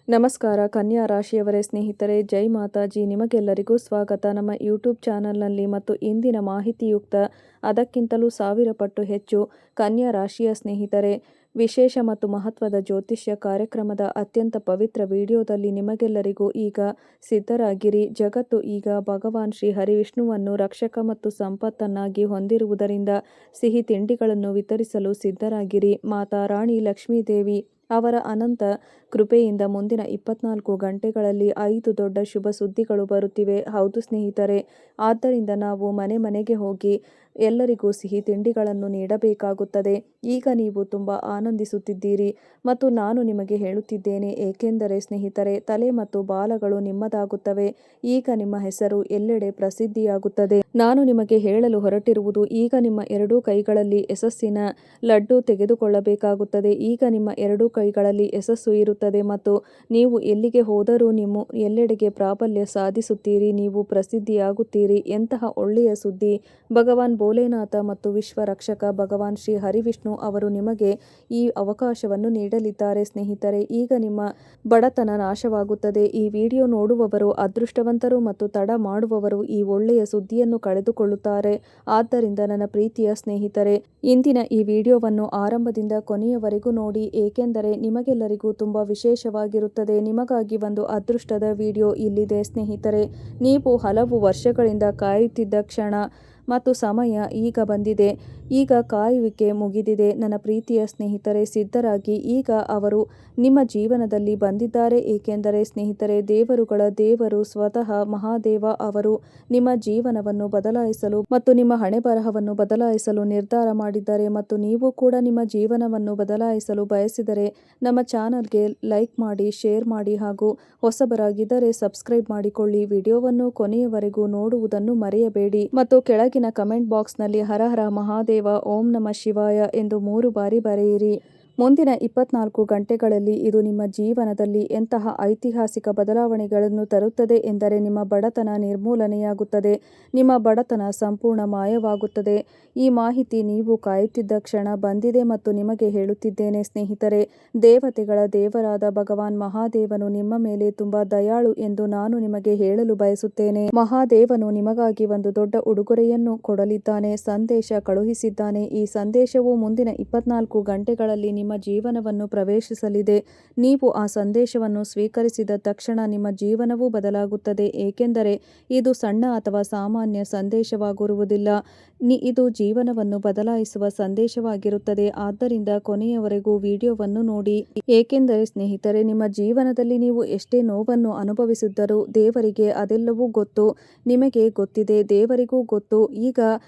ನಮಸ್ಕಾರ ಕನ್ಯಾ ರಾಶಿಯವರೇ ಸ್ನೇಹಿತರೆ, ಜೈ ಮಾತಾಜಿ. ನಿಮಗೆಲ್ಲರಿಗೂ ಸ್ವಾಗತ ನಮ್ಮ ಯೂಟ್ಯೂಬ್ ಚಾನಲ್ನಲ್ಲಿ. ಮತ್ತು ಇಂದಿನ ಮಾಹಿತಿಯುಕ್ತ ಅದಕ್ಕಿಂತಲೂ 1000 ಪಟ್ಟು ಹೆಚ್ಚು ಕನ್ಯಾ ರಾಶಿಯ ಸ್ನೇಹಿತರೆ, ವಿಶೇಷ ಮತ್ತು ಮಹತ್ವದ ಜ್ಯೋತಿಷ್ಯ ಕಾರ್ಯಕ್ರಮದ ಅತ್ಯಂತ ಪವಿತ್ರ ವಿಡಿಯೋದಲ್ಲಿ ನಿಮಗೆಲ್ಲರಿಗೂ ಈಗ ಸಿದ್ಧರಾಗಿರಿ. ಜಗತ್ತು ಈಗ ಭಗವಾನ್ ಶ್ರೀ ಹರಿವಿಷ್ಣುವನ್ನು ರಕ್ಷಕ ಮತ್ತು ಸಂಪತ್ತನ್ನಾಗಿ ಹೊಂದಿರುವುದರಿಂದ ಸಿಹಿ ತಿಂಡಿಗಳನ್ನು ವಿತರಿಸಲು ಸಿದ್ಧರಾಗಿರಿ. ಮಾತಾ ರಾಣಿ ಲಕ್ಷ್ಮೀದೇವಿ ಅವರ ಅನಂತ ಕೃಪೆಯಿಂದ ಮುಂದಿನ 24 ಗಂಟೆಗಳಲ್ಲಿ 5 ದೊಡ್ಡ ಶುಭ ಸುದ್ದಿಗಳು ಬರುತ್ತಿವೆ. ಹೌದು ಸ್ನೇಹಿತರೆ, ಆದ್ದರಿಂದ ನಾವು ಮನೆ ಮನೆಗೆ ಹೋಗಿ ಎಲ್ಲರಿಗೂ ಸಿಹಿ ತಿಂಡಿಗಳನ್ನು ನೀಡಬೇಕಾಗುತ್ತದೆ. ಈಗ ನೀವು ತುಂಬ ಆನಂದಿಸುತ್ತಿದ್ದೀರಿ ಮತ್ತು ನಾನು ನಿಮಗೆ ಹೇಳುತ್ತಿದ್ದೇನೆ, ಏಕೆಂದರೆ ಸ್ನೇಹಿತರೆ, ತಲೆ ಮತ್ತು ಬಾಲಗಳು ನಿಮ್ಮದಾಗುತ್ತವೆ. ಈಗ ನಿಮ್ಮ ಹೆಸರು ಎಲ್ಲೆಡೆ ಪ್ರಸಿದ್ಧಿಯಾಗುತ್ತದೆ. ನಾನು ನಿಮಗೆ ಹೇಳಲು ಹೊರಟಿರುವುದು, ಈಗ ನಿಮ್ಮ ಎರಡೂ ಕೈಗಳಲ್ಲಿ ಯಶಸ್ಸಿನ ಲಡ್ಡು ತೆಗೆದುಕೊಳ್ಳಬೇಕಾಗುತ್ತದೆ. ಈಗ ನಿಮ್ಮ ಎರಡೂ ಕೈಗಳಲ್ಲಿ ಯಶಸ್ಸು ಇರುತ್ತದೆ ಮತ್ತು ನೀವು ಎಲ್ಲಿಗೆ ಹೋದರೂ ನಿಮ್ಮ ಎಲ್ಲೆಡೆಗೆ ಪ್ರಾಬಲ್ಯ ಸಾಧಿಸುತ್ತೀರಿ, ನೀವು ಪ್ರಸಿದ್ಧಿಯಾಗುತ್ತೀರಿ. ಎಂತಹ ಒಳ್ಳೆಯ ಸುದ್ದಿ! ಭಗವಾನ್ ಭೋಲೆನಾಥ ಮತ್ತು ವಿಶ್ವ ರಕ್ಷಕ ಭಗವಾನ್ ಶ್ರೀ ಹರಿವಿಷ್ಣು ಅವರು ನಿಮಗೆ ಈ ಅವಕಾಶವನ್ನು ನೀಡಲಿದ್ದಾರೆ ಸ್ನೇಹಿತರೆ. ಈಗ ನಿಮ್ಮ ಬಡತನ ನಾಶವಾಗುತ್ತದೆ. ಈ ವಿಡಿಯೋ ನೋಡುವವರು ಅದೃಷ್ಟವಂತರು ಮತ್ತು ತಡ ಮಾಡುವವರು ಈ ಒಳ್ಳೆಯ ಸುದ್ದಿಯನ್ನು ಕಳೆದುಕೊಳ್ಳುತ್ತಾರೆ. ಆದ್ದರಿಂದ ನನ್ನ ಪ್ರೀತಿಯ ಸ್ನೇಹಿತರೆ, ಇಂದಿನ ಈ ವಿಡಿಯೋವನ್ನು ಆರಂಭದಿಂದ ಕೊನೆಯವರೆಗೂ ನೋಡಿ, ಏಕೆಂದರೆ ನಿಮಗೆಲ್ಲರಿಗೂ ತುಂಬ ವಿಶೇಷವಾಗಿರುತ್ತದೆ. ನಿಮಗಾಗಿ ಒಂದು ಅದೃಷ್ಟದ ವಿಡಿಯೋ ಇಲ್ಲಿದೆ ಸ್ನೇಹಿತರೆ. ನೀವು ಹಲವು ವರ್ಷಗಳಿಂದ ಕಾಯುತ್ತಿದ್ದ ಕ್ಷಣ ಮತ್ತು ಸಮಯ ಈಗ ಬಂದಿದೆ. ಈಗ ಕಾಯುವಿಕೆ ಮುಗಿದಿದೆ. ನನ್ನ ಪ್ರೀತಿಯ ಸ್ನೇಹಿತರೆ, ಸಿದ್ಧರಾಗಿ. ಈಗ ಅವರು ನಿಮ್ಮ ಜೀವನದಲ್ಲಿ ಬಂದಿದ್ದಾರೆ. ಏಕೆಂದರೆ ಸ್ನೇಹಿತರೆ, ದೇವರುಗಳ ದೇವರು ಸ್ವತಃ ಮಹಾದೇವ ಅವರು ನಿಮ್ಮ ಜೀವನವನ್ನು ಬದಲಾಯಿಸಲು ಮತ್ತು ನಿಮ್ಮ ಹಣೆಬರಹವನ್ನು ಬದಲಾಯಿಸಲು ನಿರ್ಧಾರ ಮಾಡಿದ್ದಾರೆ. ಮತ್ತು ನೀವು ಕೂಡ ನಿಮ್ಮ ಜೀವನವನ್ನು ಬದಲಾಯಿಸಲು ಬಯಸಿದರೆ ನಮ್ಮ ಚಾನಲ್ಗೆ ಲೈಕ್ ಮಾಡಿ, ಶೇರ್ ಮಾಡಿ ಹಾಗೂ ಹೊಸಬರಾಗಿದ್ದರೆ ಸಬ್ಸ್ಕ್ರೈಬ್ ಮಾಡಿಕೊಳ್ಳಿ. ವಿಡಿಯೋವನ್ನು ಕೊನೆಯವರೆಗೂ ನೋಡುವುದನ್ನು ಮರೆಯಬೇಡಿ ಮತ್ತು ಕೆಳಗಿನ ಕಮೆಂಟ್ ಬಾಕ್ಸ್ನಲ್ಲಿ ಹರ ಹರ ಮಹಾದೇವ, ಓಂ ನಮಃ ಶಿವಾಯ ಎಂದು 3 ಬಾರಿ ಬರೆಯಿರಿ. ಮುಂದಿನ 24 ಗಂಟೆಗಳಲ್ಲಿ ಇದು ನಿಮ್ಮ ಜೀವನದಲ್ಲಿ ಎಂತಹ ಐತಿಹಾಸಿಕ ಬದಲಾವಣೆಗಳನ್ನು ತರುತ್ತದೆ ಎಂದರೆ, ನಿಮ್ಮ ಬಡತನ ನಿರ್ಮೂಲನೆಯಾಗುತ್ತದೆ. ನಿಮ್ಮ ಬಡತನ ಸಂಪೂರ್ಣ ಮಾಯವಾಗುತ್ತದೆ. ಈ ಮಾಹಿತಿ ನೀವು ಕಾಯುತ್ತಿದ್ದ ಕ್ಷಣ ಬಂದಿದೆ ಮತ್ತು ನಿಮಗೆ ಹೇಳುತ್ತಿದ್ದೇನೆ ಸ್ನೇಹಿತರೆ, ದೇವತೆಗಳ ದೇವರಾದ ಭಗವಾನ್ ಮಹಾದೇವನು ನಿಮ್ಮ ಮೇಲೆ ತುಂಬಾ ದಯಾಳು ಎಂದು ನಾನು ನಿಮಗೆ ಹೇಳಲು ಬಯಸುತ್ತೇನೆ. ಮಹಾದೇವನು ನಿಮಗಾಗಿ ಒಂದು ದೊಡ್ಡ ಉಡುಗೊರೆಯನ್ನು ಕೊಡಲಿದ್ದಾನೆ, ಸಂದೇಶ ಕಳುಹಿಸಿದ್ದಾನೆ. ಈ ಸಂದೇಶವು ಮುಂದಿನ 24 ಗಂಟೆಗಳಲ್ಲಿ ನಿಮ್ಮ ಜೀವನವನ್ನು ಪ್ರವೇಶಿಸಲಿದೆ. ನೀವು ಆ ಸಂದೇಶವನ್ನು ಸ್ವೀಕರಿಸಿದ ತಕ್ಷಣ ನಿಮ್ಮ ಜೀವನವೂ ಬದಲಾಗುತ್ತದೆ. ಏಕೆಂದರೆ ಇದು ಸಣ್ಣ ಅಥವಾ ಸಾಮಾನ್ಯ ಸಂದೇಶವಾಗಿರುವುದಿಲ್ಲ, ಇದು ಜೀವನವನ್ನು ಬದಲಾಯಿಸುವ ಸಂದೇಶವಾಗಿರುತ್ತದೆ. ಆದ್ದರಿಂದ ಕೊನೆಯವರೆಗೂ ವಿಡಿಯೋವನ್ನು ನೋಡಿ. ಏಕೆಂದರೆ ಸ್ನೇಹಿತರೆ, ನಿಮ್ಮ ಜೀವನದಲ್ಲಿ ನೀವು ಎಷ್ಟೇ ನೋವನ್ನು ಅನುಭವಿಸಿದ್ದರೂ ದೇವರಿಗೆ ಅದೆಲ್ಲವೂ ಗೊತ್ತು. ನಿಮಗೆ ಗೊತ್ತಿದೆ, ದೇವರಿಗೂ ಗೊತ್ತು. ಈಗ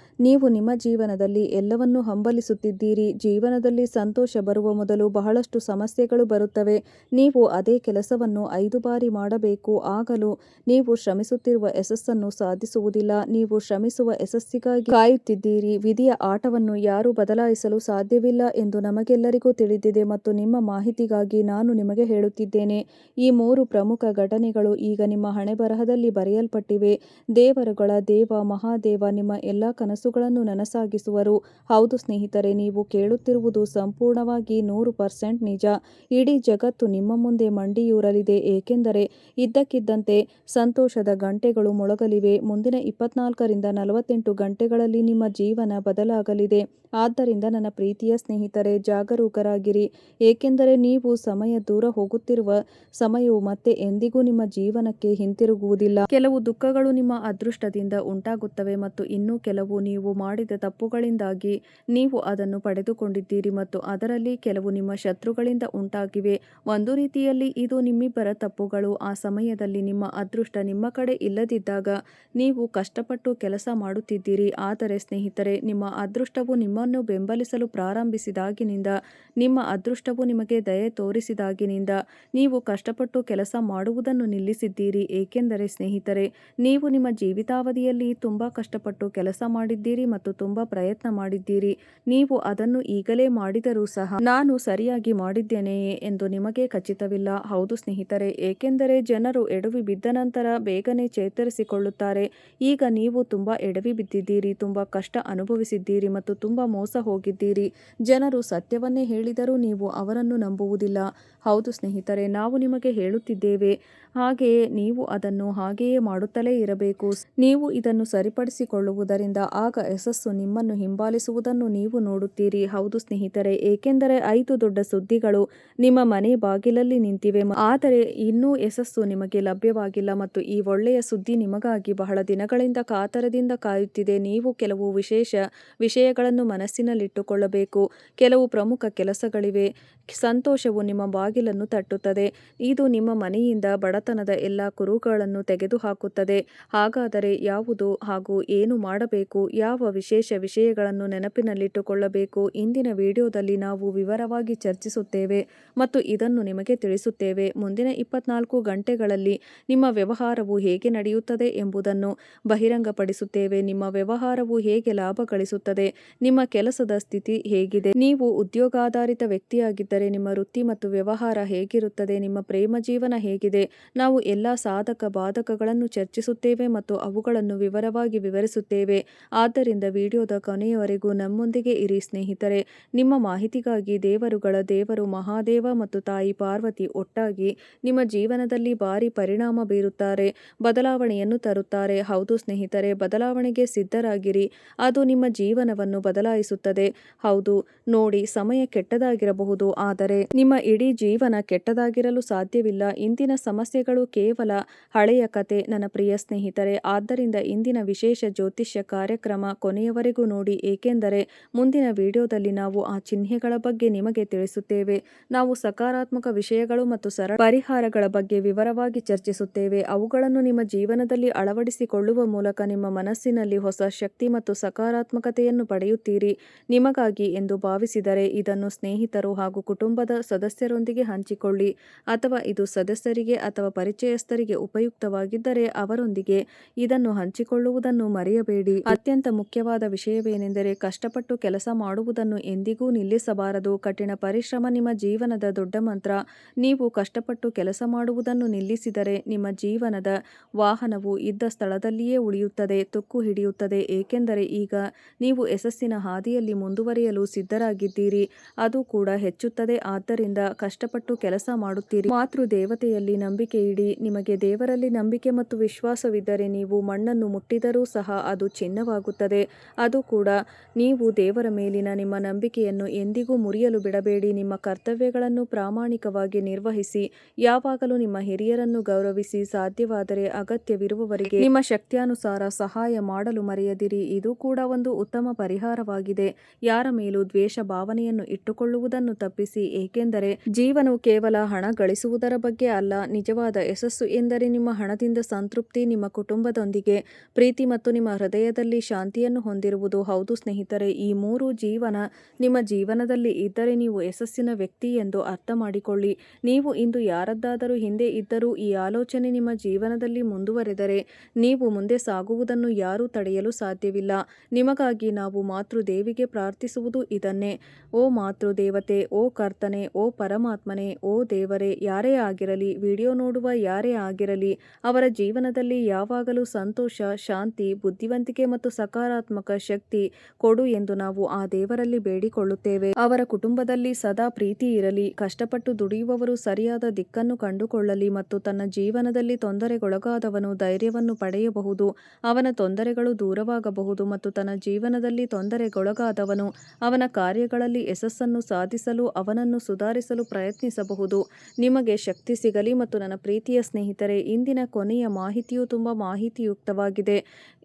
ನೀವು ನಿಮ್ಮ ಜೀವನದಲ್ಲಿ ಎಲ್ಲವನ್ನೂ ಹಂಬಲಿಸುತ್ತಿದ್ದೀರಿ. ಜೀವನದಲ್ಲಿ ಸಂತೋಷ ಬರುವ ಮೊದಲು ಬಹಳಷ್ಟು ಸಮಸ್ಯೆಗಳು ಬರುತ್ತವೆ. ನೀವು ಅದೇ ಕೆಲಸವನ್ನು 5 ಬಾರಿ ಮಾಡಬೇಕು. ಆಗಲೂ ನೀವು ಶ್ರಮಿಸುತ್ತಿರುವ ಯಶಸ್ಸನ್ನು ಸಾಧಿಸುವುದಿಲ್ಲ. ನೀವು ಶ್ರಮಿಸುವ ಯಶಸ್ಸಿಗಾಗಿ ಕಾಯುತ್ತಿದ್ದೀರಿ. ವಿಧಿಯ ಆಟವನ್ನು ಯಾರೂ ಬದಲಾಯಿಸಲು ಸಾಧ್ಯವಿಲ್ಲ ಎಂದು ನಮಗೆಲ್ಲರಿಗೂ ತಿಳಿದಿದೆ. ಮತ್ತು ನಿಮ್ಮ ಮಾಹಿತಿಗಾಗಿ ನಾನು ನಿಮಗೆ ಹೇಳುತ್ತಿದ್ದೇನೆ, ಈ 3 ಪ್ರಮುಖ ಘಟನೆಗಳು ಈಗ ನಿಮ್ಮ ಹಣೆಬರಹದಲ್ಲಿ ಬರೆಯಲ್ಪಟ್ಟಿವೆ. ದೇವರುಗಳ ದೇವ ಮಹಾದೇವ ನಿಮ್ಮ ಎಲ್ಲಾ ಕನಸುಗಳನ್ನು ನನಸಾಗಿಸುವರು. ಹೌದು ಸ್ನೇಹಿತರೆ, ನೀವು ಕೇಳುತ್ತಿರುವುದು ಸಂಪೂರ್ಣವಾಗಿ 100% ನಿಜ. ಇಡೀ ಜಗತ್ತು ನಿಮ್ಮ ಮುಂದೆ ಮಂಡಿಯೂರಲಿದೆ. ಏಕೆಂದರೆ ಇದ್ದಕ್ಕಿದ್ದಂತೆ ಸಂತೋಷದ ಗಂಟೆಗಳು ಮೊಳಗಲಿವೆ. ಮುಂದಿನ 24 ರಿಂದ 48 ಗಂಟೆಗಳಲ್ಲಿ ನಿಮ್ಮ ಜೀವನ ಬದಲಾಗಲಿದೆ. ಆದ್ದರಿಂದ ನನ್ನ ಪ್ರೀತಿಯ ಸ್ನೇಹಿತರೆ, ಜಾಗರೂಕರಾಗಿರಿ. ಏಕೆಂದರೆ ನೀವು ಸಮಯ ದೂರ ಹೋಗುತ್ತಿರುವ ಸಮಯವು ಮತ್ತೆ ಎಂದಿಗೂ ನಿಮ್ಮ ಜೀವನಕ್ಕೆ ಹಿಂತಿರುಗುವುದಿಲ್ಲ. ಕೆಲವು ದುಃಖಗಳು ನಿಮ್ಮ ಅದೃಷ್ಟದಿಂದ ಉಂಟಾಗುತ್ತವೆ ಮತ್ತು ಇನ್ನೂ ಕೆಲವು ನೀವು ಮಾಡಿದ ತಪ್ಪುಗಳಿಂದಾಗಿ ನೀವು ಅದನ್ನು ಪಡೆದುಕೊಂಡಿದ್ದೀರಿ ಮತ್ತು ಅದರಲ್ಲಿ ಕೆಲವು ನಿಮ್ಮ ಶತ್ರುಗಳಿಂದ ಉಂಟಾಗಿವೆ. ಒಂದು ರೀತಿಯಲ್ಲಿ ಇದು ನಿಮ್ಮಿಬ್ಬರ ತಪ್ಪುಗಳು. ಆ ಸಮಯದಲ್ಲಿ ನಿಮ್ಮ ಅದೃಷ್ಟ ನಿಮ್ಮ ಕಡೆ ಇಲ್ಲದಿದ್ದಾಗ ನೀವು ಕಷ್ಟಪಟ್ಟು ಕೆಲಸ ಮಾಡುತ್ತಿದ್ದೀರಿ. ಆದರೆ ಸ್ನೇಹಿತರೆ, ನಿಮ್ಮ ಅದೃಷ್ಟವು ನಿಮ್ಮನ್ನು ಬೆಂಬಲಿಸಲು ಪ್ರಾರಂಭಿಸಿದಾಗಿನಿಂದ, ನಿಮ್ಮ ಅದೃಷ್ಟವು ನಿಮಗೆ ದಯೆ ತೋರಿಸಿದಾಗಿನಿಂದ ನೀವು ಕಷ್ಟಪಟ್ಟು ಕೆಲಸ ಮಾಡುವುದನ್ನು ನಿಲ್ಲಿಸಿದ್ದೀರಿ. ಏಕೆಂದರೆ ಸ್ನೇಹಿತರೆ, ನೀವು ನಿಮ್ಮ ಜೀವಿತಾವಧಿಯಲ್ಲಿ ತುಂಬಾ ಕಷ್ಟಪಟ್ಟು ಕೆಲಸ ಮಾಡಿದ್ದೀರಿ ಮತ್ತು ತುಂಬಾ ಪ್ರಯತ್ನ ಮಾಡಿದ್ದೀರಿ. ನೀವು ಅದನ್ನು ಈಗಲೇ ಮಾಡಿದರೂ ಸಹ ನಾನು ಸರಿಯಾಗಿ ಮಾಡಿದ್ದೇನೆಯೇ ಎಂದು ನಿಮಗೆ ಖಚಿತವಿಲ್ಲ. ಹೌದು ಸ್ನೇಹಿತರೆ, ಏಕೆಂದರೆ ಜನರು ಎಡವಿ ಬಿದ್ದ ನಂತರ ಬೇಗನೆ ಚೇತರಿಸಿಕೊಳ್ಳುತ್ತಾರೆ. ಈಗ ನೀವು ತುಂಬ ಎಡವಿ ಬಿದ್ದಿದ್ದೀರಿ, ತುಂಬ ಕಷ್ಟ ಅನುಭವಿಸಿದ್ದೀರಿ ಮತ್ತು ತುಂಬ ಮೋಸ ಹೋಗಿದ್ದೀರಿ. ಜನರು ಸತ್ಯವನ್ನೇ ಹೇಳಿದರೂ ನೀವು ಅವರನ್ನು ನಂಬುವುದಿಲ್ಲ. ಹೌದು ಸ್ನೇಹಿತರೆ, ನಾವು ನಿಮಗೆ ಹೇಳುತ್ತಿದ್ದೇವೆ, ಹಾಗೆಯೇ ನೀವು ಅದನ್ನು ಹಾಗೆಯೇ ಮಾಡುತ್ತಲೇ ಇರಬೇಕು. ನೀವು ಇದನ್ನು ಸರಿಪಡಿಸಿಕೊಳ್ಳುವುದರಿಂದ ಆಗ ಯಶಸ್ಸು ನಿಮ್ಮನ್ನು ಹಿಂಬಾಲಿಸುವುದನ್ನು ನೀವು ನೋಡುತ್ತೀರಿ. ಹೌದು ಸ್ನೇಹಿತರೆ, ಏಕೆಂದರೆ 5 ದೊಡ್ಡ ಸುದ್ದಿಗಳು ನಿಮ್ಮ ಮನೆ ಬಾಗಿಲಲ್ಲಿ ನಿಂತಿವೆ, ಆದರೆ ಇನ್ನೂ ಯಶಸ್ಸು ನಿಮಗೆ ಲಭ್ಯವಾಗಿಲ್ಲ ಮತ್ತು ಈ ಒಳ್ಳೆಯ ಸುದ್ದಿ ನಿಮಗಾಗಿ ಬಹಳ ದಿನಗಳಿಂದ ಕಾತರದಿಂದ ಕಾಯುತ್ತಿದೆ. ನೀವು ಕೆಲವು ವಿಶೇಷ ವಿಷಯಗಳನ್ನು ಮನಸ್ಸಿನಲ್ಲಿಟ್ಟುಕೊಳ್ಳಬೇಕು. ಕೆಲವು ಪ್ರಮುಖ ಕೆಲಸಗಳಿವೆ. ಸಂತೋಷವು ನಿಮ್ಮ ಬಾಗಿಲನ್ನು ತಟ್ಟುತ್ತದೆ. ಇದು ನಿಮ್ಮ ಮನೆಯಿಂದ ಬಡತನದ ಎಲ್ಲ ಕುರುಹುಗಳನ್ನು ತೆಗೆದುಹಾಕುತ್ತದೆ. ಹಾಗಾದರೆ ಯಾವುದು ಹಾಗೂ ಏನು ಮಾಡಬೇಕು, ಯಾವ ವಿಶೇಷ ವಿಷಯಗಳನ್ನು ನೆನಪಿನಲ್ಲಿಟ್ಟುಕೊಳ್ಳಬೇಕು, ಇಂದಿನ ವಿಡಿಯೋದಲ್ಲಿ ನಾವು ವಿವರವಾಗಿ ಚರ್ಚಿಸುತ್ತೇವೆ ಮತ್ತು ಇದನ್ನು ನಿಮಗೆ ತಿಳಿಸುತ್ತೇವೆ. ಮುಂದಿನ 24 ಗಂಟೆಗಳಲ್ಲಿ ನಿಮ್ಮ ವ್ಯವಹಾರವು ಹೇಗೆ ನಡೆಯುತ್ತದೆ ಎಂಬುದನ್ನು ಬಹಿರಂಗಪಡಿಸುತ್ತೇವೆ. ನಿಮ್ಮ ವ್ಯವಹಾರವು ಹೇಗೆ ಲಾಭ ಗಳಿಸುತ್ತದೆ, ನಿಮ್ಮ ಕೆಲಸದ ಸ್ಥಿತಿ ಹೇಗಿದೆ, ನೀವು ಉದ್ಯೋಗಾಧಾರಿತ ವ್ಯಕ್ತಿಯಾಗಿದ್ದರೆ ನಿಮ್ಮ ವೃತ್ತಿ ಮತ್ತು ವ್ಯವಹಾರ ಹೇಗಿರುತ್ತದೆ, ನಿಮ್ಮ ಪ್ರೇಮ ಜೀವನ ಹೇಗಿದೆ. ನಾವು ಎಲ್ಲ ಸಾಧಕ ಬಾಧಕಗಳನ್ನು ಚರ್ಚಿಸುತ್ತೇವೆ ಮತ್ತು ಅವುಗಳನ್ನು ವಿವರವಾಗಿ ವಿವರಿಸುತ್ತೇವೆ. ಆದ್ದರಿಂದ ವಿಡಿಯೋದ ಕೊನೆಯವರೆಗೂ ನಮ್ಮೊಂದಿಗೆ ಇರಿ ಸ್ನೇಹಿತರೆ. ನಿಮ್ಮ ಮಾಹಿತಿಗಾಗಿ ದೇವರುಗಳ ದೇವರು ಮಹಾದೇವ ಮತ್ತು ತಾಯಿ ಪಾರ್ವತಿ ಒಟ್ಟಾಗಿ ನಿಮ್ಮ ಜೀವನದಲ್ಲಿ ಭಾರಿ ಪರಿಣಾಮ ಬೀರುತ್ತಾರೆ, ಬದಲಾವಣೆಯನ್ನು ತರುತ್ತಾರೆ. ಹೌದು ಸ್ನೇಹಿತರೆ, ಬದಲಾವಣೆಗೆ ಸಿದ್ಧರಾಗಿರಿ, ಅದು ನಿಮ್ಮ ಜೀವನವನ್ನು ಬದಲಾಯಿಸುತ್ತದೆ. ಹೌದು ನೋಡಿ, ಸಮಯ ಕೆಟ್ಟದಾಗಿರಬಹುದು, ಆದರೆ ನಿಮ್ಮ ಇಡೀ ಜೀವನ ಕೆಟ್ಟದಾಗಿರಲು ಸಾಧ್ಯವಿಲ್ಲ. ಇಂದಿನ ಸಮಸ್ಯೆಗಳು ಕೇವಲ ಹಳೆಯ ಕತೆ ನನ್ನ ಪ್ರಿಯ ಸ್ನೇಹಿತರೆ. ಆದ್ದರಿಂದ ಇಂದಿನ ವಿಶೇಷ ಜ್ಯೋತಿಷ್ಯ ಕಾರ್ಯಕ್ರಮ ಕೊನೆಯವರೆಗೂ ನೋಡಿ, ಏಕೆಂದರೆ ಮುಂದಿನ ವಿಡಿಯೋದಲ್ಲಿ ನಾವು ಆ ಚಿಹ್ನೆಗಳ ಬಗ್ಗೆ ನಿಮಗೆ ತಿಳಿಸುತ್ತೇವೆ. ನಾವು ಸಕಾರಾತ್ಮಕ ವಿಷಯಗಳು ಮತ್ತು ಸರಳ ಪರಿಹಾರಗಳ ಬಗ್ಗೆ ವಿವರವಾಗಿ ಚರ್ಚಿಸುತ್ತೇವೆ. ಅವುಗಳನ್ನು ನಿಮ್ಮ ಜೀವನದಲ್ಲಿ ಅಳವಡಿಸಿಕೊಳ್ಳುವ ಮೂಲಕ ನಿಮ್ಮ ಮನಸ್ಸಿನಲ್ಲಿ ಹೊಸ ಶಕ್ತಿ ಮತ್ತು ಸಕಾರಾತ್ಮಕತೆಯನ್ನು ಪಡೆಯುತ್ತೀರಿ. ನಿಮಗಾಗಿ ಎಂದು ಭಾವಿಸಿದರೆ ಇದನ್ನು ಸ್ನೇಹಿತರು ಹಾಗೂ ಕುಟುಂಬದ ಸದಸ್ಯರೊಂದಿಗೆ ಹಂಚಿಕೊಳ್ಳಿ, ಅಥವಾ ಇದು ಸದಸ್ಯರಿಗೆ ಅಥವಾ ಪರಿಚಯಸ್ಥರಿಗೆ ಉಪಯುಕ್ತವಾಗಿದ್ದರೆ ಅವರೊಂದಿಗೆ ಇದನ್ನು ಹಂಚಿಕೊಳ್ಳುವುದನ್ನು ಮರೆಯಬೇಡಿ. ಅತ್ಯಂತ ಮುಖ್ಯವಾದ ವಿಷಯವೇನೆಂದರೆ ಕಷ್ಟಪಟ್ಟು ಕೆಲಸ ಮಾಡುವುದನ್ನು ಎಂದಿಗೂ ನಿಲ್ಲಿಸಬಾರದು. ಕಠಿಣ ಪರಿಶ್ರಮ ನಿಮ್ಮ ಜೀವನದ ದೊಡ್ಡ ಮಂತ್ರ. ನೀವು ಕಷ್ಟಪಟ್ಟು ಕೆಲಸ ಮಾಡುವುದನ್ನು ನಿಲ್ಲಿಸಿದರೆ ನಿಮ್ಮ ಜೀವನದ ವಾಹನವು ಇದ್ದ ಸ್ಥಳದಲ್ಲಿಯೇ ಉಳಿಯುತ್ತದೆ, ತುಕ್ಕು ಹಿಡಿಯುತ್ತದೆ. ಏಕೆಂದರೆ ಈಗ ನೀವು ಯಶಸ್ಸಿನ ಹಾದಿಯಲ್ಲಿ ಮುಂದುವರಿಯಲು ಸಿದ್ಧರಾಗಿದ್ದೀರಿ, ಅದು ಕೂಡ ಹೆಚ್ಚುತ್ತದೆ. ಆದ್ದರಿಂದ ಕಷ್ಟಪಟ್ಟು ಕೆಲಸ ಮಾಡುತ್ತೀರಿ. ಮಾತೃ ದೇವತೆಯಲ್ಲಿ ನಂಬಿಕೆ ಇಡಿ. ನಿಮಗೆ ದೇವರಲ್ಲಿ ನಂಬಿಕೆ ಮತ್ತು ವಿಶ್ವಾಸವಿದ್ದರೆ ನೀವು ಮಣ್ಣನ್ನು ಮುಟ್ಟಿದರೂ ಸಹ ಅದು ಚಿನ್ನವಾಗುತ್ತದೆ. ಅದು ಕೂಡ ನೀವು ದೇವರ ಮೇಲಿನ ನಿಮ್ಮ ನಂಬಿಕೆಯನ್ನು ಎಂದಿಗೂ ಮುರಿಯಲು ಬಿಡಬೇಡಿ. ನಿಮ್ಮ ಕರ್ತವ್ಯಗಳನ್ನು ಪ್ರಾಮಾಣಿಕವಾಗಿ ನಿರ್ವಹಿಸಿ. ಯಾವಾಗಲೂ ನಿಮ್ಮ ಹಿರಿಯರನ್ನು ಗೌರವಿಸಿ. ಸಾಧ್ಯವಾದರೆ ಅಗತ್ಯವಿರುವವರಿಗೆ ನಿಮ್ಮ ಶಕ್ತಿಯಾನುಸಾರ ಸಹಾಯ ಮಾಡಲು ಮರೆಯದಿರಿ. ಇದು ಕೂಡ ಒಂದು ಉತ್ತಮ ಪರಿಹಾರವಾಗಿದೆ. ಯಾರ ಮೇಲೂ ದ್ವೇಷ ಭಾವನೆಯನ್ನು ಇಟ್ಟುಕೊಳ್ಳುವುದನ್ನು ತಪ್ಪಿಸಿ, ಏಕೆಂದರೆ ಜೀವನವು ಕೇವಲ ಹಣ ಗಳಿಸುವುದರ ಬಗ್ಗೆ ಅಲ್ಲ. ನಿಜವಾದ ಯಶಸ್ಸು ಎಂದರೆ ನಿಮ್ಮ ಹಣದಿಂದ ಸಂತೃಪ್ತಿ, ನಿಮ್ಮ ಕುಟುಂಬದೊಂದಿಗೆ ಪ್ರೀತಿ ಮತ್ತು ನಿಮ್ಮ ಹೃದಯದಲ್ಲಿ ಶಾಂತಿಯನ್ನು ಹೊಂದಿರುವುದು. ಹೌದು ಸ್ನೇಹಿತರೆ, ಈ 3 ನಿಮ್ಮ ಜೀವನದಲ್ಲಿ ಇದ್ದರೆ ನೀವು ಯಶಸ್ಸಿನ ವ್ಯಕ್ತಿ ಎಂದು ಅರ್ಥ ಮಾಡಿಕೊಳ್ಳಿ. ನೀವು ಇಂದು ಯಾರದ್ದಾದರೂ ಹಿಂದೆ ಇದ್ದರೂ ಈ ಆಲೋಚನೆ ನಿಮ್ಮ ಜೀವನದಲ್ಲಿ ಮುಂದುವರೆದರೆ ನೀವು ಮುಂದೆ ಸಾಗುವುದನ್ನು ಯಾರೂ ತಡೆಯಲು ಸಾಧ್ಯವಿಲ್ಲ. ನಿಮಗಾಗಿ ನಾವು ಮಾತೃದೇವಿಗೆ ಪ್ರಾರ್ಥಿಸುವುದು ಇದನ್ನೇ. ಓ ಮಾತೃ ದೇವತೆ, ಓ ಕರ್ತನೆ, ಓ ಪರಮಾತ್ಮನೇ, ಓ ದೇವರೇ, ಯಾರೇ ಆಗಿರಲಿ, ವಿಡಿಯೋ ನೋಡುವ ಯಾರೇ ಆಗಿರಲಿ, ಅವರ ಜೀವನದಲ್ಲಿ ಯಾವಾಗಲೂ ಸಂತೋಷ, ಶಾಂತಿ, ಬುದ್ಧಿವಂತಿಕೆ ಮತ್ತು ಸಕಾರಾತ್ಮಕ ಶಕ್ತಿ ಕೊಡು ಎಂದು ನಾವು ಆ ದೇವರಲ್ಲಿ ಬೇಡಿಕೊಳ್ಳುತ್ತೇವೆ. ಅವರ ಕುಟುಂಬದಲ್ಲಿ ಸದಾ ಪ್ರೀತಿ ಇರಲಿ. ಕಷ್ಟಪಟ್ಟು ದುಡಿಯುವವರು ಸರಿಯಾದ ದಿಕ್ಕನ್ನು ಕಂಡುಕೊಳ್ಳಲಿ ಮತ್ತು ತನ್ನ ಜೀವನದಲ್ಲಿ ತೊಂದರೆಗೊಳಗಾದವನು ಧೈರ್ಯವನ್ನು ಪಡೆಯಬಹುದು, ಅವನ ತೊಂದರೆಗಳು ದೂರವಾಗಬಹುದು ಮತ್ತು ತನ್ನ ಜೀವನದಲ್ಲಿ ತೊಂದರೆಗೊಳಗಾದವನು ಅವನ ಕಾರ್ಯಗಳಲ್ಲಿ ಯಶಸ್ಸನ್ನು ಸಾಧಿಸಲು, ಅವನನ್ನು ಸುಧಾರಿಸಲು ಪ್ರಯತ್ನಿಸಬಹುದು. ನಿಮಗೆ ಶಕ್ತಿ ಸಿಗಲಿ. ಮತ್ತು ನನ್ನ ಪ್ರೀತಿಯ ಸ್ನೇಹಿತರೆ, ಇಂದಿನ ಕೊನೆಯ ಮಾಹಿತಿಯು ತುಂಬ ಮಾಹಿತಿಯುಕ್ತವಾಗಿದೆ.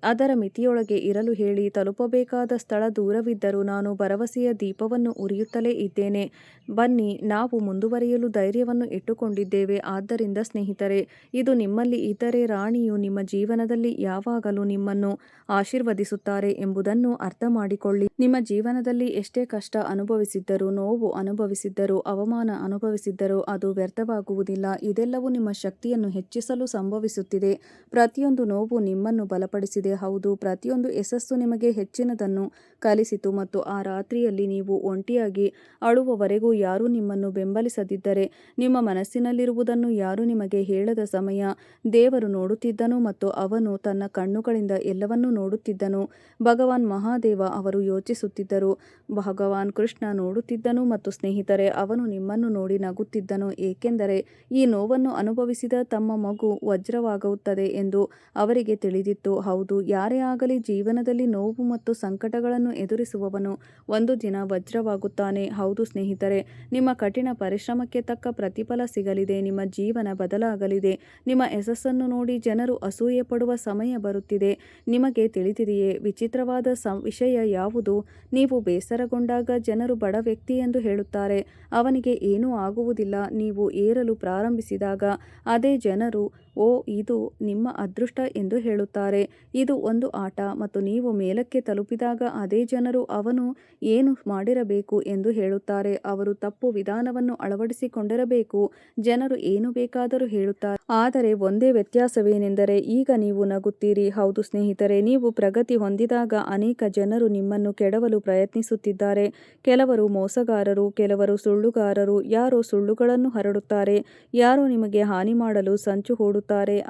ಅದರ ಮಿತಿಯೊಳಗೆ ಇರಲು ಹೇಳಿ. ತಲುಪಬೇಕಾದ ಸ್ಥಳ ದೂರವಿದ್ದರೂ ನಾನು ಭರವಸೆಯ ದೀಪವನ್ನು ಉರಿಯುತ್ತಲೇ ಇದ್ದೇನೆ. ಬನ್ನಿ, ನಾವು ಮುಂದುವರಿಯಲು ಧೈರ್ಯವನ್ನು ಇಟ್ಟುಕೊಂಡಿದ್ದೇವೆ. ಆದ್ದರಿಂದ ಸ್ನೇಹಿತರೆ, ಇದು ನಿಮ್ಮಲ್ಲಿ ಇದ್ದರೆ ರಾಣಿಯು ನಿಮ್ಮ ಜೀವನದಲ್ಲಿ ಯಾವಾಗಲೂ ನಿಮ್ಮನ್ನು ಆಶೀರ್ವದಿಸುತ್ತಾರೆ ಎಂಬುದನ್ನು ಅರ್ಥ ಮಾಡಿಕೊಳ್ಳಿ. ನಿಮ್ಮ ಜೀವನದಲ್ಲಿ ಎಷ್ಟೇ ಕಷ್ಟ ಅನುಭವಿಸಿದ್ದರೂ, ನೋವು ಅನುಭವಿಸಿದ್ದರೂ, ಅವಮಾನ ಅನುಭವಿಸಿದ್ದರೂ ಅದು ವ್ಯರ್ಥವಾಗುವುದಿಲ್ಲ. ಇದೆಲ್ಲವೂ ನಿಮ್ಮ ಶಕ್ತಿಯನ್ನು ಹೆಚ್ಚಿಸಲು ಸಂಭವಿಸುತ್ತಿದೆ. ಪ್ರತಿಯೊಂದು ನೋವು ನಿಮ್ಮನ್ನು ಬಲಪಡಿಸಿದೆ. ಹೌದು, ಪ್ರತಿಯೊಂದು ಯಶಸ್ಸು ನಿಮಗೆ ಹೆಚ್ಚಿನದನ್ನು ಕಲಿಸಿತು ಮತ್ತು ಆ ರಾತ್ರಿಯಲ್ಲಿ ನೀವು ಒಂಟಿಯಾಗಿ ಅಳುವವರೆಗೂ ಯಾರೂ ನಿಮ್ಮನ್ನು ಬೆಂಬಲಿಸದಿದ್ದರೆ, ನಿಮ್ಮ ಮನಸ್ಸಿನಲ್ಲಿರುವುದನ್ನು ಯಾರೂ ನಿಮಗೆ ಹೇಳದ ಸಮಯ ದೇವರು ನೋಡುತ್ತಿದ್ದನು ಮತ್ತು ಅವನು ತನ್ನ ಕಣ್ಣುಗಳಿಂದ ಎಲ್ಲವನ್ನೂ ನೋಡುತ್ತಿದ್ದನು. ಭಗವಾನ್ ಮಹಾದೇವ ಅವರು ಯೋಚಿಸುತ್ತಿದ್ದರು, ಭಗವಾನ್ ಕೃಷ್ಣ ನೋಡುತ್ತಿದ್ದನು ಮತ್ತು ಸ್ನೇಹಿತರೆ ಅವನು ನಿಮ್ಮನ್ನು ನೋಡಿ ನಗುತ್ತಿದ್ದನು, ಏಕೆಂದರೆ ಈ ನೋವನ್ನು ಅನುಭವಿಸಿದ ತಮ್ಮ ಮಗು ವಜ್ರವಾಗುತ್ತದೆ ಎಂದು ಅವರಿಗೆ ತಿಳಿದಿತ್ತು. ಹೌದು, ಯಾರೇ ಆಗಲಿ ಜೀವನದಲ್ಲಿ ನೋವು ಮತ್ತು ಸಂಕಟಗಳನ್ನು ಎದುರಿಸುವವನು ಒಂದು ದಿನ ವಜ್ರವಾಗುತ್ತಾನೆ. ಹೌದು ಸ್ನೇಹಿತರೆ, ನಿಮ್ಮ ಕಠಿಣ ಪರಿಶ್ರಮಕ್ಕೆ ತಕ್ಕ ಪ್ರತಿಫಲ ಸಿಗಲಿದೆ, ನಿಮ್ಮ ಜೀವನ ಬದಲಾಗಲಿದೆ. ನಿಮ್ಮ ಯಶಸ್ಸನ್ನು ನೋಡಿ ಜನರು ಅಸೂಯೆ ಪಡುವ ಸಮಯ ಬರುತ್ತಿದೆ. ನಿಮಗೆ ತಿಳಿದಿದೆಯೇ ವಿಚಿತ್ರವಾದ ವಿಷಯ ಯಾವುದು? ನೀವು ಬೇಸರಗೊಂಡಾಗ ಜನರು ಬಡ ವ್ಯಕ್ತಿ ಎಂದು ಹೇಳುತ್ತಾರೆ, ಅವನಿಗೆ ಏನೂ ಆಗುವುದಿಲ್ಲ. ನೀವು ಏರಲು ಪ್ರಾರಂಭಿಸಿದಾಗ ಅದೇ ಜನರು ಓ ಇದು ನಿಮ್ಮ ಅದೃಷ್ಟ ಎಂದು ಹೇಳುತ್ತಾರೆ. ಇದು ಒಂದು ಆಟ ಮತ್ತು ನೀವು ಮೇಲಕ್ಕೆ ತಲುಪಿದಾಗ ಅದೇ ಜನರು ಅವನು ಏನು ಮಾಡಿರಬೇಕು ಎಂದು ಹೇಳುತ್ತಾರೆ. ಅವರು ತಪ್ಪು ವಿಧಾನವನ್ನು ಅಳವಡಿಸಿಕೊಂಡಿರಬೇಕು. ಜನರು ಏನು ಬೇಕಾದರೂ ಹೇಳುತ್ತಾರೆ, ಆದರೆ ಒಂದೇ ವ್ಯತ್ಯಾಸವೇನೆಂದರೆ ಈಗ ನೀವು ನಗುತ್ತೀರಿ. ಹೌದು ಸ್ನೇಹಿತರೆ, ನೀವು ಪ್ರಗತಿ ಹೊಂದಿದಾಗ ಅನೇಕ ಜನರು ನಿಮ್ಮನ್ನು ಕೆಡವಲು ಪ್ರಯತ್ನಿಸುತ್ತಿದ್ದಾರೆ. ಕೆಲವರು ಮೋಸಗಾರರು, ಕೆಲವರು ಸುಳ್ಳುಗಾರರು, ಯಾರೋ ಸುಳ್ಳುಗಳನ್ನು ಹರಡುತ್ತಾರೆ, ಯಾರೋ ನಿಮಗೆ ಹಾನಿ ಮಾಡಲು ಸಂಚು ಹೂಡುತ್ತಾರೆ.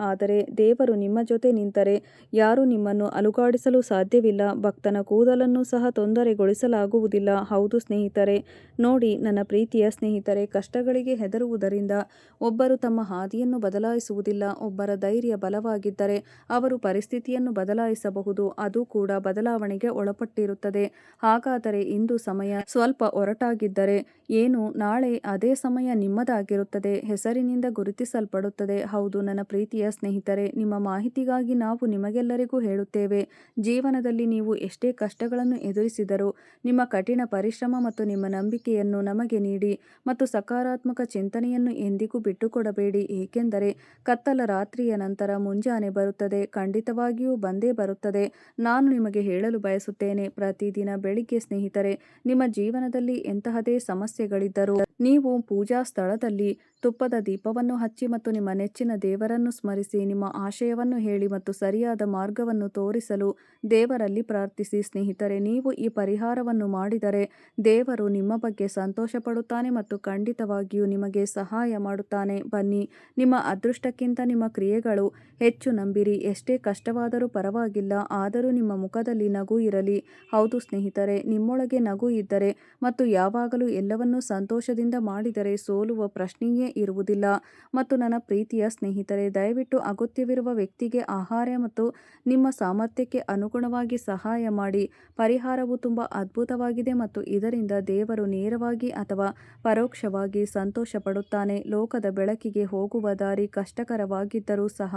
ಆದರೆ ದೇವರು ನಿಮ್ಮ ಜೊತೆ ನಿಂತರೆ ಯಾರೂ ನಿಮ್ಮನ್ನು ಅಲುಗಾಡಿಸಲು ಸಾಧ್ಯವಿಲ್ಲ. ಭಕ್ತನ ಕೂದಲನ್ನು ಸಹ ತೊಂದರೆಗೊಳಿಸಲಾಗುವುದಿಲ್ಲ. ಹೌದು ಸ್ನೇಹಿತರೆ, ನೋಡಿ ನನ್ನ ಪ್ರೀತಿಯ ಸ್ನೇಹಿತರೆ, ಕಷ್ಟಗಳಿಗೆ ಹೆದರುವುದರಿಂದ ಒಬ್ಬರು ತಮ್ಮ ಹಾದಿಯನ್ನು ಬದಲಾಯಿಸುವುದಿಲ್ಲ. ಒಬ್ಬರ ಧೈರ್ಯ ಬಲವಾಗಿದ್ದರೆ ಅವರು ಪರಿಸ್ಥಿತಿಯನ್ನು ಬದಲಾಯಿಸಬಹುದು, ಅದು ಕೂಡ ಬದಲಾವಣೆಗೆ ಒಳಪಟ್ಟಿರುತ್ತದೆ. ಹಾಗಾದರೆ ಇಂದು ಸಮಯ ಸ್ವಲ್ಪ ಒರಟಾಗಿದ್ದರೆ ಏನು, ನಾಳೆ ಅದೇ ಸಮಯ ನಿಮ್ಮದಾಗಿರುತ್ತದೆ, ಹೆಸರಿನಿಂದ ಗುರುತಿಸಲ್ಪಡುತ್ತದೆ. ಹೌದು ನನ್ನ ಪ್ರೀತಿಯ ಸ್ನೇಹಿತರೆ, ನಿಮ್ಮ ಮಾಹಿತಿಗಾಗಿ ನಾವು ನಿಮಗೆಲ್ಲರಿಗೂ ಹೇಳುತ್ತೇವೆ, ಜೀವನದಲ್ಲಿ ನೀವು ಎಷ್ಟೇ ಕಷ್ಟಗಳನ್ನು ಎದುರಿಸಿದರೂ ನಿಮ್ಮ ಕಠಿಣ ಪರಿಶ್ರಮ ಮತ್ತು ನಿಮ್ಮ ನಂಬಿಕೆಯನ್ನು ನಮಗೆ ನೀಡಿ ಮತ್ತು ಸಕಾರಾತ್ಮಕ ಚಿಂತನೆಯನ್ನು ಎಂದಿಗೂ ಬಿಟ್ಟುಕೊಡಬೇಡಿ. ಏಕೆಂದರೆ ಕತ್ತಲ ರಾತ್ರಿಯ ನಂತರ ಮುಂಜಾನೆ ಬರುತ್ತದೆ, ಖಂಡಿತವಾಗಿಯೂ ಬಂದೇ ಬರುತ್ತದೆ. ನಾನು ನಿಮಗೆ ಹೇಳಲು ಬಯಸುತ್ತೇನೆ, ಪ್ರತಿದಿನ ಬೆಳಿಗ್ಗೆ ಸ್ನೇಹಿತರೆ, ನಿಮ್ಮ ಜೀವನದಲ್ಲಿ ಎಂತಹದೇ ಸಮಸ್ಯೆಗಳಿದ್ದರೂ ನೀವು ಪೂಜಾ ಸ್ಥಳದಲ್ಲಿ ತುಪ್ಪದ ದೀಪವನ್ನು ಹಚ್ಚಿ ಮತ್ತು ನಿಮ್ಮ ನೆಚ್ಚಿನ ದೇವರನ್ನು ಸ್ಮರಿಸಿ, ನಿಮ್ಮ ಆಶಯವನ್ನು ಹೇಳಿ ಮತ್ತು ಸರಿಯಾದ ಮಾರ್ಗವನ್ನು ತೋರಿಸಲು ದೇವರಲ್ಲಿ ಪ್ರಾರ್ಥಿಸಿ. ಸ್ನೇಹಿತರೆ, ನೀವು ಈ ಪರಿಹಾರವನ್ನು ಮಾಡಿದರೆ ದೇವರು ನಿಮ್ಮ ಬಗ್ಗೆ ಸಂತೋಷ ಪಡುತ್ತಾನೆ ಮತ್ತು ಖಂಡಿತವಾಗಿಯೂ ನಿಮಗೆ ಸಹಾಯ ಮಾಡುತ್ತಾನೆ. ಬನ್ನಿ, ನಿಮ್ಮ ಅದೃಷ್ಟಕ್ಕಿಂತ ನಿಮ್ಮ ಕ್ರಿಯೆಗಳು ಹೆಚ್ಚು. ನಂಬಿರಿ, ಎಷ್ಟೇ ಕಷ್ಟವಾದರೂ ಪರವಾಗಿಲ್ಲ, ಆದರೂ ನಿಮ್ಮ ಮುಖದಲ್ಲಿ ನಗು ಇರಲಿ. ಹೌದು ಸ್ನೇಹಿತರೆ, ನಿಮ್ಮೊಳಗೆ ನಗು ಇದ್ದರೆ ಮತ್ತು ಯಾವಾಗಲೂ ಎಲ್ಲವನ್ನೂ ಸಂತೋಷದಿಂದ ಮಾಡಿದರೆ ಸೋಲುವ ಪ್ರಶ್ನೆಯೇ ಇರುವುದಿಲ್ಲ. ಮತ್ತು ನನ್ನ ಪ್ರೀತಿಯ ಸ್ನೇಹಿತರೆ, ದಯವಿಟ್ಟು ಅಗತ್ಯವಿರುವ ವ್ಯಕ್ತಿಗೆ ಆಹಾರ ಮತ್ತು ನಿಮ್ಮ ಸಾಮರ್ಥ್ಯಕ್ಕೆ ಅನುಗುಣವಾಗಿ ಸಹಾಯ ಮಾಡಿ. ಪರಿಹಾರವು ತುಂಬಾ ಅದ್ಭುತವಾಗಿದೆ ಮತ್ತು ಇದರಿಂದ ದೇವರು ನೇರವಾಗಿ ಅಥವಾ ಪರೋಕ್ಷವಾಗಿ ಸಂತೋಷ ಪಡುತ್ತಾನೆ. ಲೋಕದ ಬೆಳಕಿಗೆ ಹೋಗುವ ದಾರಿ ಕಷ್ಟಕರವಾಗಿದ್ದರೂ ಸಹ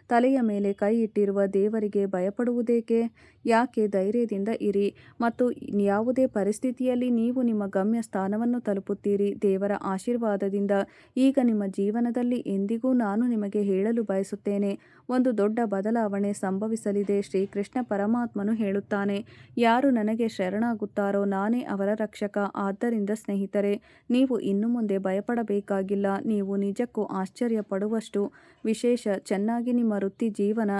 ತಲೆಯ ಮೇಲೆ ಕೈ ಇಟ್ಟಿರುವ ದೇವರಿಗೆ ಭಯಪಡುವುದೇಕೆ? ಯಾಕೆ? ಧೈರ್ಯದಿಂದ ಇರಿ ಮತ್ತು ಯಾವುದೇ ಪರಿಸ್ಥಿತಿಯಲ್ಲಿ ನೀವು ನಿಮ್ಮ ಗಮ್ಯ ಸ್ಥಾನವನ್ನು ತಲುಪುತ್ತೀರಿ ದೇವರ ಆಶೀರ್ವಾದದಿಂದ. ಈಗ ನಿಮ್ಮ ಜೀವನದಲ್ಲಿ ಎಂದಿಗೂ ನಾನು ನಿಮಗೆ ಹೇಳಲು ಬಯಸುತ್ತೇನೆ, ಒಂದು ದೊಡ್ಡ ಬದಲಾವಣೆ ಸಂಭವಿಸಲಿದೆ. ಶ್ರೀಕೃಷ್ಣ ಪರಮಾತ್ಮನು ಹೇಳುತ್ತಾನೆ, ಯಾರು ನನಗೆ ಶರಣಾಗುತ್ತಾರೋ ನಾನೇ ಅವರ ರಕ್ಷಕ. ಆದ್ದರಿಂದ ಸ್ನೇಹಿತರೆ, ನೀವು ಇನ್ನು ಮುಂದೆ ಭಯಪಡಬೇಕಾಗಿಲ್ಲ. ನೀವು ನಿಜಕ್ಕೂ ಆಶ್ಚರ್ಯ ಪಡುವಷ್ಟು ವಿಶೇಷ ಚೆನ್ನಾಗಿ ನಿಮ್ಮ ವೃತ್ತಿ ಜೀವನ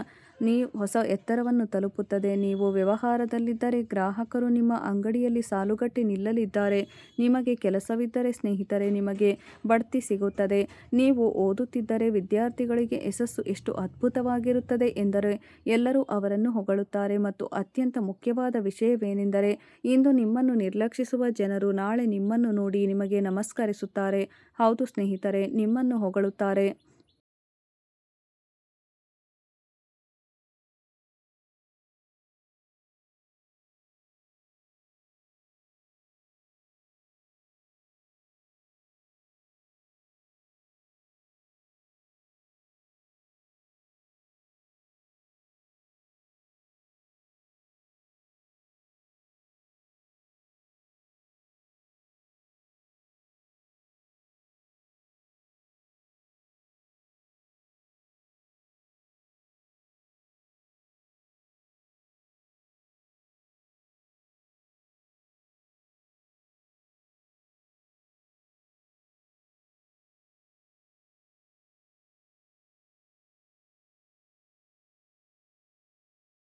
ಹೊಸ ಎತ್ತರವನ್ನು ತಲುಪುತ್ತದೆ. ನೀವು ವ್ಯವಹಾರದಲ್ಲಿದ್ದರೆ ಗ್ರಾಹಕರು ನಿಮ್ಮ ಅಂಗಡಿಯಲ್ಲಿ ಸಾಲುಗಟ್ಟಿ ನಿಲ್ಲಲಿದ್ದಾರೆ. ನಿಮಗೆ ಕೆಲಸವಿದ್ದರೆ ಸ್ನೇಹಿತರೆ ನಿಮಗೆ ಬಡ್ತಿ ಸಿಗುತ್ತದೆ. ನೀವು ಓದುತ್ತಿದ್ದರೆ ವಿದ್ಯಾರ್ಥಿಗಳಿಗೆ ಯಶಸ್ಸು ಎಷ್ಟು ಅದ್ಭುತವಾಗಿರುತ್ತದೆ ಎಂದರೆ ಎಲ್ಲರೂ ಅವರನ್ನು ಹೊಗಳುತ್ತಾರೆ. ಮತ್ತು ಅತ್ಯಂತ ಮುಖ್ಯವಾದ ವಿಷಯವೇನೆಂದರೆ ಇಂದು ನಿಮ್ಮನ್ನು ನಿರ್ಲಕ್ಷಿಸುವ ಜನರು ನಾಳೆ ನಿಮ್ಮನ್ನು ನೋಡಿ ನಿಮಗೆ ನಮಸ್ಕರಿಸುತ್ತಾರೆ. ಹೌದು ಸ್ನೇಹಿತರೆ, ನಿಮ್ಮನ್ನು ಹೊಗಳುತ್ತಾರೆ.